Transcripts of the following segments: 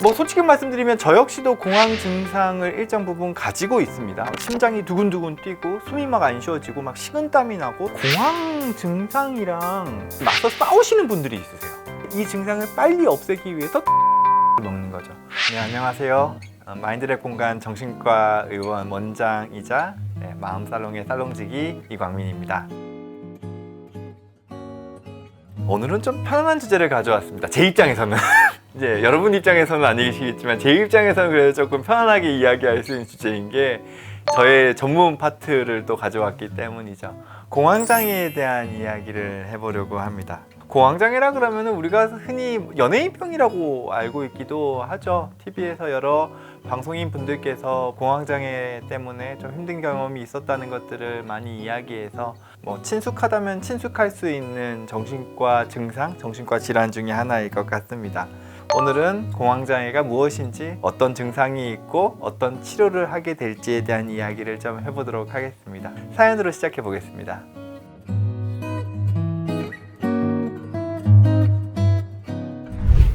뭐 솔직히 말씀드리면 저 역시도 공황 증상을 일정 부분 가지고 있습니다. 심장이 두근두근 뛰고 숨이 막 안 쉬어지고 막 식은땀이 나고, 공황 증상이랑 맞서 싸우시는 분들이 있으세요. 이 증상을 빨리 없애기 위해서 먹는 거죠. 네, 안녕하세요. 마인드랩 공간 정신과 의원 원장이자 마음살롱의 살롱지기 이광민입니다. 오늘은 좀 편안한 주제를 가져왔습니다. 제 입장에서는 이제 여러분 입장에서는 아니시겠지만 제 입장에서는 그래도 조금 편안하게 이야기할 수 있는 주제인 게 저의 전문 파트를 또 가져왔기 때문이죠. 공황장애에 대한 이야기를 해보려고 합니다. 공황장애라 그러면 우리가 흔히 연예인병이라고 알고 있기도 하죠. TV에서 여러 방송인 분들께서 공황장애 때문에 좀 힘든 경험이 있었다는 것들을 많이 이야기해서 뭐 친숙하다면 친숙할 수 있는 정신과 증상, 정신과 질환 중에 하나일 것 같습니다. 오늘은 공황장애가 무엇인지, 어떤 증상이 있고 어떤 치료를 하게 될지에 대한 이야기를 좀 해보도록 하겠습니다. 사연으로 시작해 보겠습니다.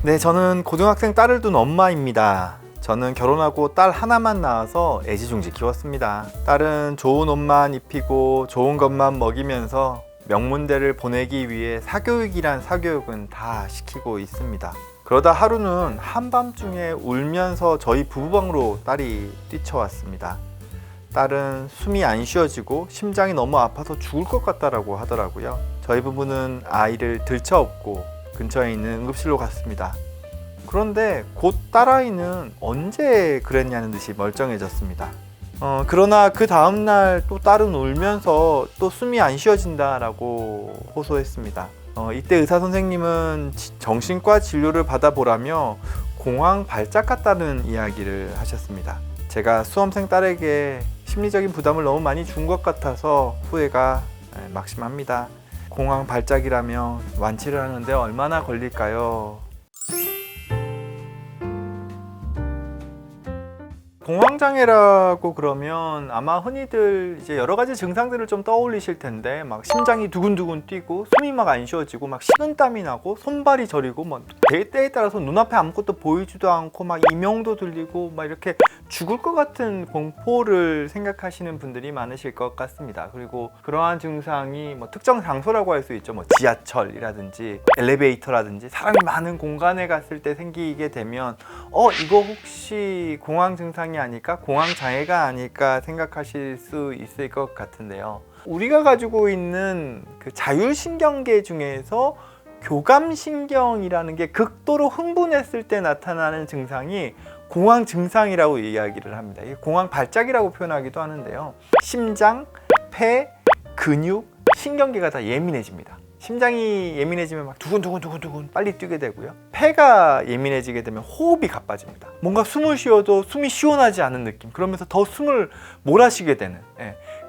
네, 저는 고등학생 딸을 둔 엄마입니다. 저는 결혼하고 딸 하나만 낳아서 애지중지 키웠습니다. 딸은 좋은 옷만 입히고 좋은 것만 먹이면서 명문대를 보내기 위해 사교육이란 사교육은 다 시키고 있습니다. 그러다 하루는 한밤중에 울면서 저희 부부방으로 딸이 뛰쳐왔습니다. 딸은 숨이 안 쉬어지고 심장이 너무 아파서 죽을 것 같다라고 하더라고요. 저희 부부는 아이를 들쳐업고 근처에 있는 응급실로 갔습니다. 그런데 곧 딸아이는 언제 그랬냐는 듯이 멀쩡해졌습니다. 그러나 그 다음날 또 딸은 울면서 또 숨이 안 쉬어진다라고 호소했습니다. 이때 의사 선생님은 정신과 진료를 받아보라며 공황 발작 같다는 이야기를 하셨습니다. 제가 수험생 딸에게 심리적인 부담을 너무 많이 준 것 같아서 후회가 막심합니다. 공황 발작이라며 완치를 하는데 얼마나 걸릴까요? 공황장애라고 그러면 아마 흔히들 이제 여러 가지 증상들을 좀 떠올리실 텐데, 막 심장이 두근두근 뛰고 숨이 막 안 쉬어지고 막 식은땀이 나고 손발이 저리고 뭐 때에 따라서 눈앞에 아무것도 보이지도 않고 막 이명도 들리고 막 이렇게 죽을 것 같은 공포를 생각하시는 분들이 많으실 것 같습니다. 그리고 그러한 증상이 뭐 특정 장소라고 할 수 있죠. 뭐 지하철이라든지 엘리베이터라든지 사람이 많은 공간에 갔을 때 생기게 되면 이거 혹시 공황 증상이 아닐까? 공황 장애가 아닐까 생각하실 수 있을 것 같은데요. 우리가 가지고 있는 그 자율신경계 중에서 교감신경이라는 게 극도로 흥분했을 때 나타나는 증상이 공황 증상이라고 이야기를 합니다. 이게 공황 발작이라고 표현하기도 하는데요. 심장, 폐, 근육, 신경계가 다 예민해집니다. 심장이 예민해지면 막 두근두근 빨리 뛰게 되고요. 폐가 예민해지게 되면 호흡이 가빠집니다. 뭔가 숨을 쉬어도 숨이 시원하지 않은 느낌, 그러면서 더 숨을 몰아쉬게 되는,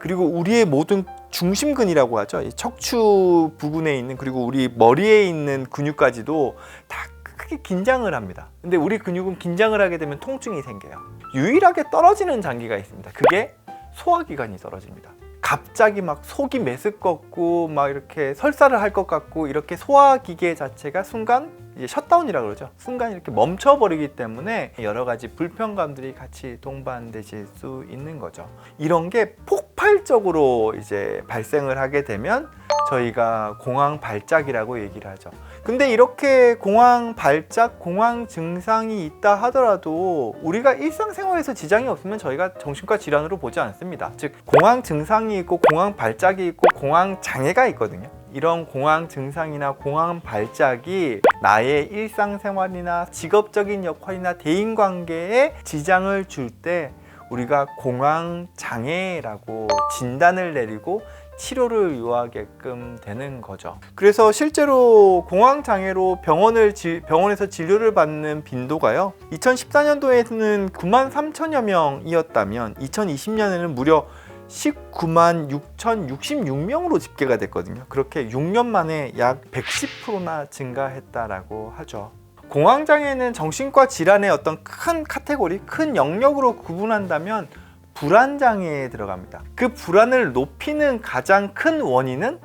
그리고 우리의 모든 중심근이라고 하죠. 이 척추 부근에 있는, 그리고 우리 머리에 있는 근육까지도 다 크게 긴장을 합니다. 근데 우리 근육은 긴장을 하게 되면 통증이 생겨요. 유일하게 떨어지는 장기가 있습니다. 그게 소화기관이 떨어집니다. 갑자기 막 속이 메스껍고 막 이렇게 설사를 할 것 같고, 이렇게 소화기계 자체가 순간 이제 셧다운이라고 그러죠. 순간 이렇게 멈춰버리기 때문에 여러 가지 불편감들이 같이 동반되실 수 있는 거죠. 이런 게 폭발적으로 이제 발생을 하게 되면 저희가 공황 발작이라고 얘기를 하죠. 근데 이렇게 공황 발작, 공황 증상이 있다 하더라도 우리가 일상생활에서 지장이 없으면 저희가 정신과 질환으로 보지 않습니다. 즉, 공황 증상이 있고 공황 발작이 있고 공황 장애가 있거든요. 이런 공황 증상이나 공황 발작이 나의 일상생활이나 직업적인 역할이나 대인관계에 지장을 줄 때 우리가 공황 장애라고 진단을 내리고 치료를 요하게끔 되는 거죠. 그래서 실제로 공황장애로 병원에서 진료를 받는 빈도가요, 2014년도에는 93,000여 명이었다면 2020년에는 무려 196,066명으로 집계가 됐거든요. 그렇게 6년 만에 약 110%나 증가했다라고 하죠. 공황장애는 정신과 질환의 어떤 큰 카테고리, 큰 영역으로 구분한다면 불안장애에 들어갑니다. 그 불안을 높이는 가장 큰 원인은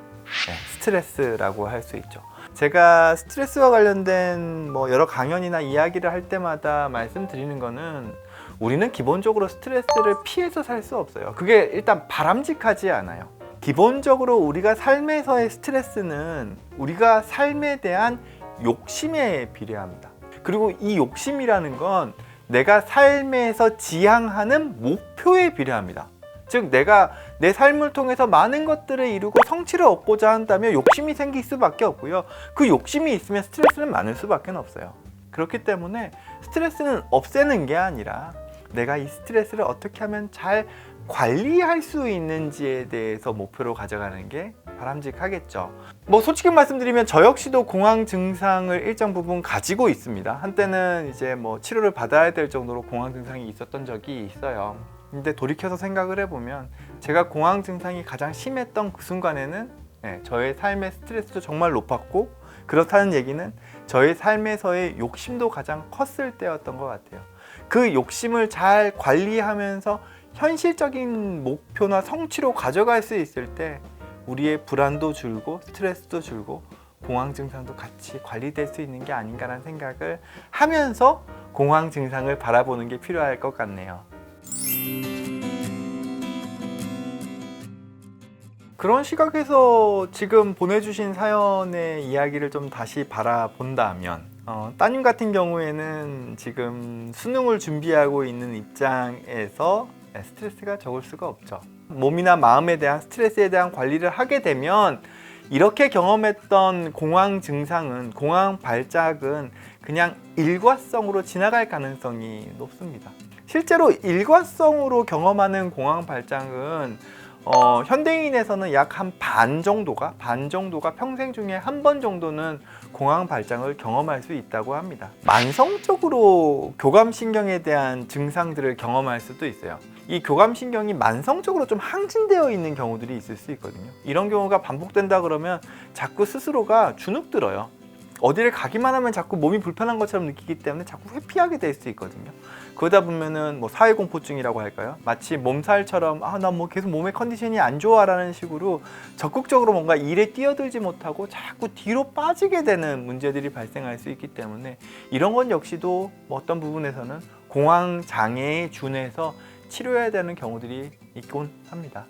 스트레스라고 할 수 있죠. 제가 스트레스와 관련된 뭐 여러 강연이나 이야기를 할 때마다 말씀드리는 거는 우리는 기본적으로 스트레스를 피해서 살 수 없어요. 그게 일단 바람직하지 않아요. 기본적으로 우리가 삶에서의 스트레스는 우리가 삶에 대한 욕심에 비례합니다. 그리고 이 욕심이라는 건 내가 삶에서 지향하는 목표에 비례합니다. 즉 내가 내 삶을 통해서 많은 것들을 이루고 성취를 얻고자 한다면 욕심이 생길 수밖에 없고요. 그 욕심이 있으면 스트레스는 많을 수밖에 없어요. 그렇기 때문에 스트레스는 없애는 게 아니라 내가 이 스트레스를 어떻게 하면 잘 관리할 수 있는지에 대해서 목표로 가져가는 게 바람직하겠죠. 뭐 솔직히 말씀드리면 저 역시도 공황 증상을 일정 부분 가지고 있습니다. 한때는 이제 뭐 치료를 받아야 될 정도로 공황 증상이 있었던 적이 있어요. 근데 돌이켜서 생각을 해보면 제가 공황 증상이 가장 심했던 그 순간에는 저의 삶의 스트레스도 정말 높았고, 그렇다는 얘기는 저의 삶에서의 욕심도 가장 컸을 때였던 것 같아요. 그 욕심을 잘 관리하면서 현실적인 목표나 성취로 가져갈 수 있을 때 우리의 불안도 줄고 스트레스도 줄고 공황 증상도 같이 관리될 수 있는 게 아닌가라는 생각을 하면서 공황 증상을 바라보는 게 필요할 것 같네요. 그런 시각에서 지금 보내주신 사연의 이야기를 좀 다시 바라본다면 따님 같은 경우에는 지금 수능을 준비하고 있는 입장에서 스트레스가 적을 수가 없죠. 몸이나 마음에 대한 스트레스에 대한 관리를 하게 되면 이렇게 경험했던 공황 증상은, 공황 발작은 그냥 일과성으로 지나갈 가능성이 높습니다. 실제로 일과성으로 경험하는 공황 발작은 현대인에서는 약 한 반 정도가 평생 중에 한 번 정도는 공황 발작을 경험할 수 있다고 합니다. 만성적으로 교감신경에 대한 증상들을 경험할 수도 있어요. 이 교감신경이 만성적으로 좀 항진되어 있는 경우들이 있을 수 있거든요. 이런 경우가 반복된다 그러면 자꾸 스스로가 주눅들어요. 어디를 가기만 하면 자꾸 몸이 불편한 것처럼 느끼기 때문에 자꾸 회피하게 될 수 있거든요. 그러다 보면은 뭐 사회공포증이라고 할까요? 마치 몸살처럼 나 뭐 계속 몸의 컨디션이 안 좋아라는 식으로 적극적으로 뭔가 일에 뛰어들지 못하고 자꾸 뒤로 빠지게 되는 문제들이 발생할 수 있기 때문에 이런 건 역시도 뭐 어떤 부분에서는 공황 장애에 준해서 치료해야 되는 경우들이 있곤 합니다.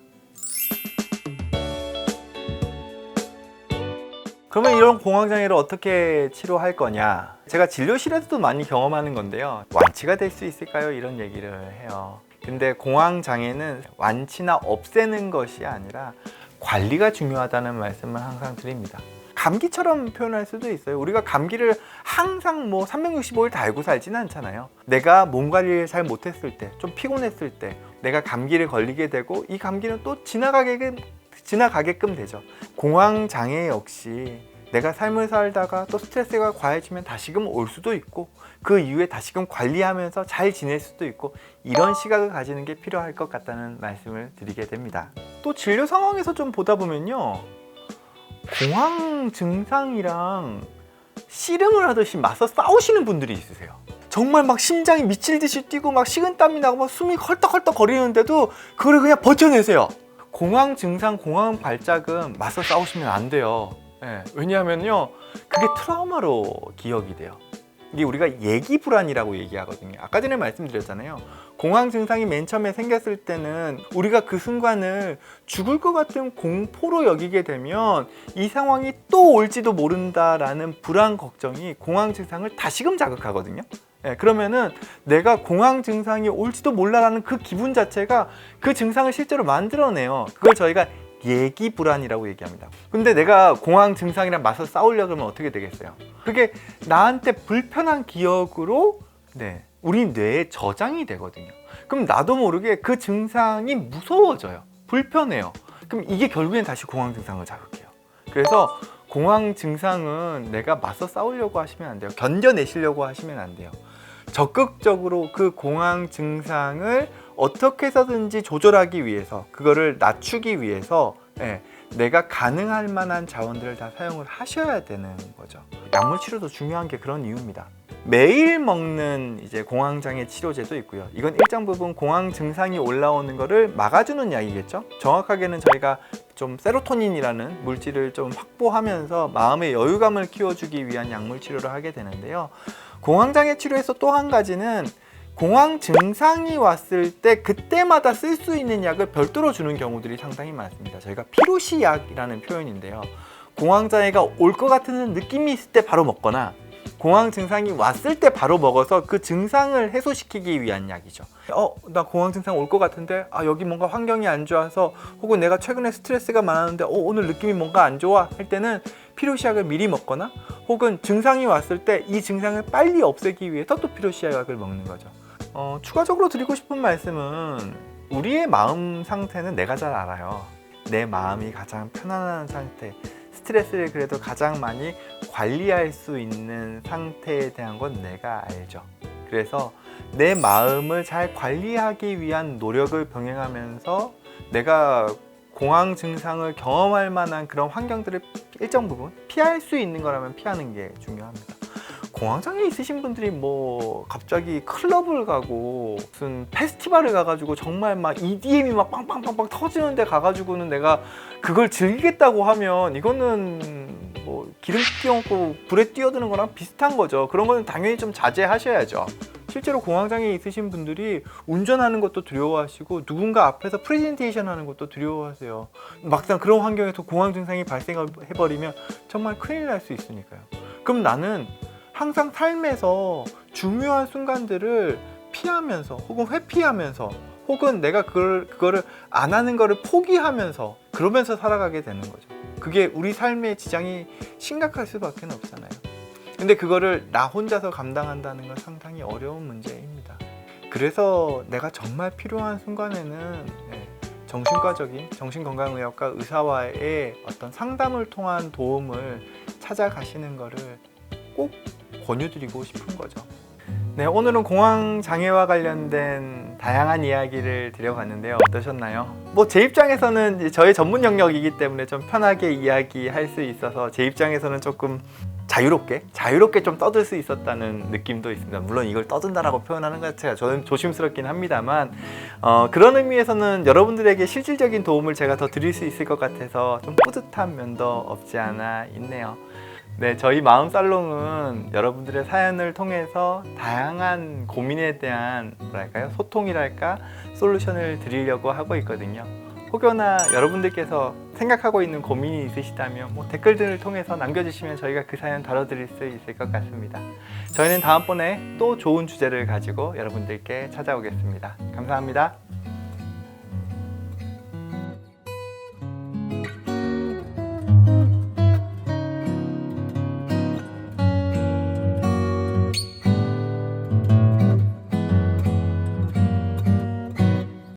그러면 이런 공황장애를 어떻게 치료할 거냐? 제가 진료실에서도 많이 경험하는 건데요. 완치가 될 수 있을까요? 이런 얘기를 해요. 근데 공황장애는 완치나 없애는 것이 아니라 관리가 중요하다는 말씀을 항상 드립니다. 감기처럼 표현할 수도 있어요. 우리가 감기를 항상 뭐 365일 다 알고 살지는 않잖아요. 내가 몸 관리를 잘 못했을 때, 좀 피곤했을 때 내가 감기를 걸리게 되고 이 감기는 또 지나가게끔 되죠. 공황장애 역시 내가 삶을 살다가 또 스트레스가 과해지면 다시금 올 수도 있고 그 이후에 다시금 관리하면서 잘 지낼 수도 있고 이런 시각을 가지는 게 필요할 것 같다는 말씀을 드리게 됩니다. 또 진료 상황에서 좀 보다 보면요, 공황 증상이랑 씨름을 하듯이 맞서 싸우시는 분들이 있으세요. 정말 막 심장이 미칠 듯이 뛰고 막 식은땀이 나고 막 숨이 헐떡헐떡 거리는데도 그걸 그냥 버텨내세요. 공황 증상, 공황 발작은 맞서 싸우시면 안 돼요. 왜냐하면요, 그게 트라우마로 기억이 돼요. 이게 우리가 예기 불안이라고 얘기하거든요. 아까 전에 말씀드렸잖아요. 공황 증상이 맨 처음에 생겼을 때는 우리가 그 순간을 죽을 것 같은 공포로 여기게 되면 이 상황이 또 올지도 모른다라는 불안 걱정이 공황 증상을 다시금 자극하거든요. 그러면은 내가 공황 증상이 올지도 몰라라는 그 기분 자체가 그 증상을 실제로 만들어내요. 그걸 저희가 예기 불안이라고 얘기합니다. 근데 내가 공황 증상이랑 맞서 싸우려고 하면 어떻게 되겠어요? 그게 나한테 불편한 기억으로 우리 뇌에 저장이 되거든요. 그럼 나도 모르게 그 증상이 무서워져요. 불편해요. 그럼 이게 결국엔 다시 공황 증상을 자극해요. 그래서 공황 증상은 내가 맞서 싸우려고 하시면 안 돼요. 견뎌내시려고 하시면 안 돼요. 적극적으로 그 공황 증상을 어떻게 해서든지 조절하기 위해서, 그거를 낮추기 위해서 내가 가능할 만한 자원들을 다 사용을 하셔야 되는 거죠. 약물 치료도 중요한 게 그런 이유입니다. 매일 먹는 이제 공황장애 치료제도 있고요. 이건 일정 부분 공황 증상이 올라오는 거를 막아주는 약이겠죠. 정확하게는 저희가 좀 세로토닌이라는 물질을 좀 확보하면서 마음의 여유감을 키워주기 위한 약물 치료를 하게 되는데요. 공황장애 치료에서 또 한 가지는 공황 증상이 왔을 때 그때마다 쓸 수 있는 약을 별도로 주는 경우들이 상당히 많습니다. 저희가 피로시 약이라는 표현인데요. 공황장애가 올 것 같은 느낌이 있을 때 바로 먹거나 공황 증상이 왔을 때 바로 먹어서 그 증상을 해소시키기 위한 약이죠. 나 공황 증상 올 것 같은데 여기 뭔가 환경이 안 좋아서 혹은 내가 최근에 스트레스가 많았는데 오늘 느낌이 뭔가 안 좋아 할 때는 피로시약을 미리 먹거나 혹은 증상이 왔을 때 이 증상을 빨리 없애기 위해서 또 피로시약을 먹는 거죠. 추가적으로 드리고 싶은 말씀은 우리의 마음 상태는 내가 잘 알아요. 내 마음이 가장 편안한 상태, 스트레스를 그래도 가장 많이 관리할 수 있는 상태에 대한 건 내가 알죠. 그래서 내 마음을 잘 관리하기 위한 노력을 병행하면서 내가 공황 증상을 경험할 만한 그런 환경들을 일정 부분 피할 수 있는 거라면 피하는 게 중요합니다. 공황장애 있으신 분들이 뭐 갑자기 클럽을 가고 무슨 페스티벌을 가가지고 정말 막 EDM이 막 빵빵빵빵 터지는 데 가가지고는 내가 그걸 즐기겠다고 하면 이거는 뭐 기름 띄워놓고 불에 뛰어드는 거랑 비슷한 거죠. 그런 거는 당연히 좀 자제하셔야죠. 실제로 공황장애 있으신 분들이 운전하는 것도 두려워하시고 누군가 앞에서 프레젠테이션 하는 것도 두려워하세요. 막상 그런 환경에서 공황 증상이 발생해버리면 정말 큰일 날 수 있으니까요. 그럼 나는 항상 삶에서 중요한 순간들을 피하면서 혹은 회피하면서 혹은 내가 그거를 안 하는 거를 포기하면서 그러면서 살아가게 되는 거죠. 그게 우리 삶의 지장이 심각할 수밖에 없잖아요. 근데 그거를 나 혼자서 감당한다는 건 상당히 어려운 문제입니다. 그래서 내가 정말 필요한 순간에는 정신과적인 정신건강의학과 의사와의 어떤 상담을 통한 도움을 찾아가시는 거를 꼭 권유드리고 싶은 거죠. 네, 오늘은 공황장애와 관련된 다양한 이야기를 드려봤는데요. 어떠셨나요? 뭐 제 입장에서는 이제 저의 전문 영역이기 때문에 좀 편하게 이야기할 수 있어서 제 입장에서는 조금 자유롭게 좀 떠들 수 있었다는 느낌도 있습니다. 물론 이걸 떠든다라고 표현하는 것 자체가 저는 조심스럽긴 합니다만 그런 의미에서는 여러분들에게 실질적인 도움을 제가 더 드릴 수 있을 것 같아서 좀 뿌듯한 면도 없지 않아 있네요. 네, 저희 마음살롱은 여러분들의 사연을 통해서 다양한 고민에 대한 소통이랄까 솔루션을 드리려고 하고 있거든요. 혹여나 여러분들께서 생각하고 있는 고민이 있으시다면 댓글들을 통해서 남겨주시면 저희가 그 사연 다뤄드릴 수 있을 것 같습니다. 저희는 다음번에 또 좋은 주제를 가지고 여러분들께 찾아오겠습니다. 감사합니다.